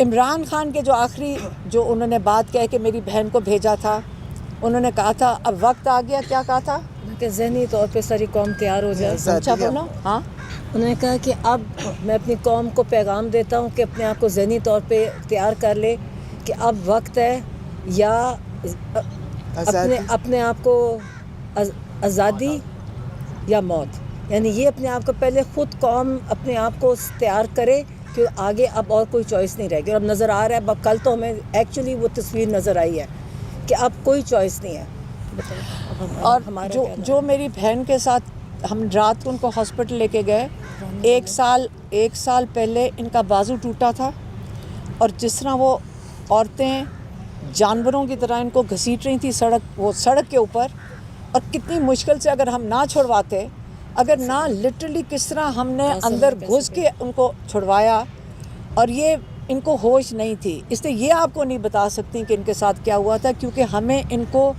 عمران خان کے جو آخری جو انہوں نے بات کہہ کہ میری بہن کو بھیجا تھا، انہوں نے کہا تھا اب وقت آ گیا، کیا کہا تھا کہ ذہنی طور پہ ساری قوم تیار ہو جائے. سمجھا بولو. ہاں انہوں نے کہا کہ اب میں اپنی قوم کو پیغام دیتا ہوں کہ اپنے آپ کو ذہنی طور پہ تیار کر لے کہ اب وقت ہے یا اپنے آپ کو آزادی یا موت. یعنی یہ اپنے آپ کو پہلے خود قوم اپنے آپ کو تیار کرے کہ آگے اب اور کوئی چوائس نہیں رہے گی. اور اب نظر آ رہا ہے، اب کل تو ہمیں ایکچولی وہ تصویر نظر آئی ہے کہ اب کوئی چوائس نہیں ہے. اور جو میری بہن کے ساتھ ہم رات کو ان کو ہاسپٹل لے کے گئے، ایک سال پہلے ان کا بازو ٹوٹا تھا، اور جس طرح وہ عورتیں جانوروں کی طرح ان کو گھسیٹ رہی تھیں سڑک کے اوپر، اور کتنی مشکل سے اگر ہم نہ چھڑواتے، اگر نہ لٹرلی کس طرح ہم نے اندر گھس کے ان کو چھڑوایا، اور یہ ان کو ہوش نہیں تھی. اس لیے یہ آپ کو نہیں بتا سکتی کہ ان کے ساتھ کیا ہوا تھا، کیونکہ ہمیں ان کو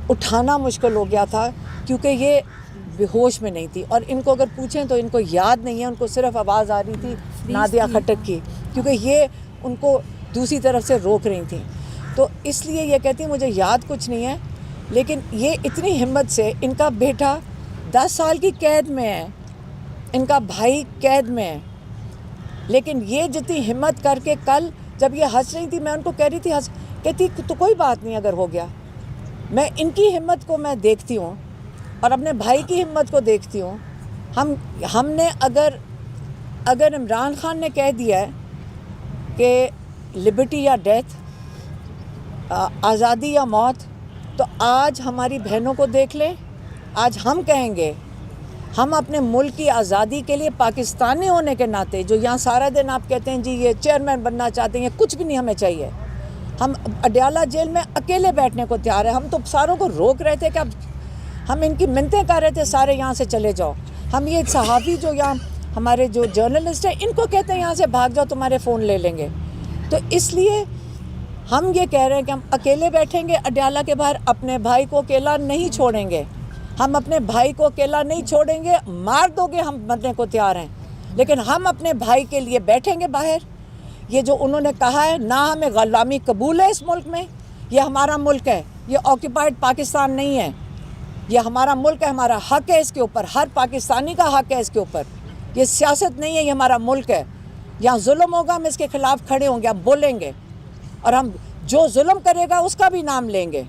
اٹھانا مشکل ہو گیا تھا کیونکہ یہ بے ہوش میں نہیں تھی. اور ان کو اگر پوچھیں تو ان کو یاد نہیں ہے، ان کو صرف آواز آ رہی تھی نادیہ خٹک کی، کیونکہ یہ ان کو دوسری طرف سے روک رہی تھیں. تو اس لیے یہ کہتی ہیں مجھے یاد کچھ نہیں ہے. لیکن یہ اتنی ہمت سے، ان کا بیٹا 10 سال کی قید میں ہے، ان کا بھائی قید میں ہے، لیکن یہ جتنی ہمت کر کے کل جب یہ ہنس رہی تھی، میں ان کو کہہ رہی تھی کہتی تو کوئی بات نہیں اگر ہو گیا. میں ان کی ہمت کو میں دیکھتی ہوں اور اپنے بھائی کی ہمت کو دیکھتی ہوں. ہم نے اگر عمران خان نے کہہ دیا ہے کہ لبرٹی یا ڈیتھ، آزادی یا موت، تو آج ہماری بہنوں کو دیکھ لیں. آج ہم کہیں گے، ہم اپنے ملک کی آزادی کے لیے پاکستانی ہونے کے ناطے، جو یہاں سارا دن آپ کہتے ہیں جی یہ چیئرمین بننا چاہتے ہیں، کچھ بھی نہیں ہمیں چاہیے. ہم اڈیالہ جیل میں اکیلے بیٹھنے کو تیار ہیں. ہم تو ساروں کو روک رہے تھے کہ اب ہم ان کی منتیں کر رہے تھے سارے یہاں سے چلے جاؤ. ہم یہ صحافی جو یہاں ہمارے جو جرنلسٹ ہیں، ان کو کہتے ہیں یہاں سے بھاگ جاؤ، تمہارے فون لے لیں گے. تو اس لیے ہم یہ کہہ رہے ہیں کہ ہم اکیلے بیٹھیں گے اڈیالہ کے باہر، اپنے بھائی کو اکیلا نہیں چھوڑیں گے. ہم اپنے بھائی کو اکیلا نہیں چھوڑیں گے. مار دو گے ہم مرنے کو تیار ہیں، لیکن ہم اپنے بھائی کے لیے بیٹھیں گے باہر. یہ جو انہوں نے کہا ہے، نہ ہمیں غلامی قبول ہے اس ملک میں. یہ ہمارا ملک ہے، یہ آکوپائڈ پاکستان نہیں ہے. یہ ہمارا ملک ہے، ہمارا حق ہے اس کے اوپر، ہر پاکستانی کا حق ہے اس کے اوپر. یہ سیاست نہیں ہے، یہ ہمارا ملک ہے. یہاں ظلم ہوگا ہم اس کے خلاف کھڑے ہوں گے، ہم بولیں گے، اور ہم جو ظلم کرے گا اس کا بھی نام لیں گے.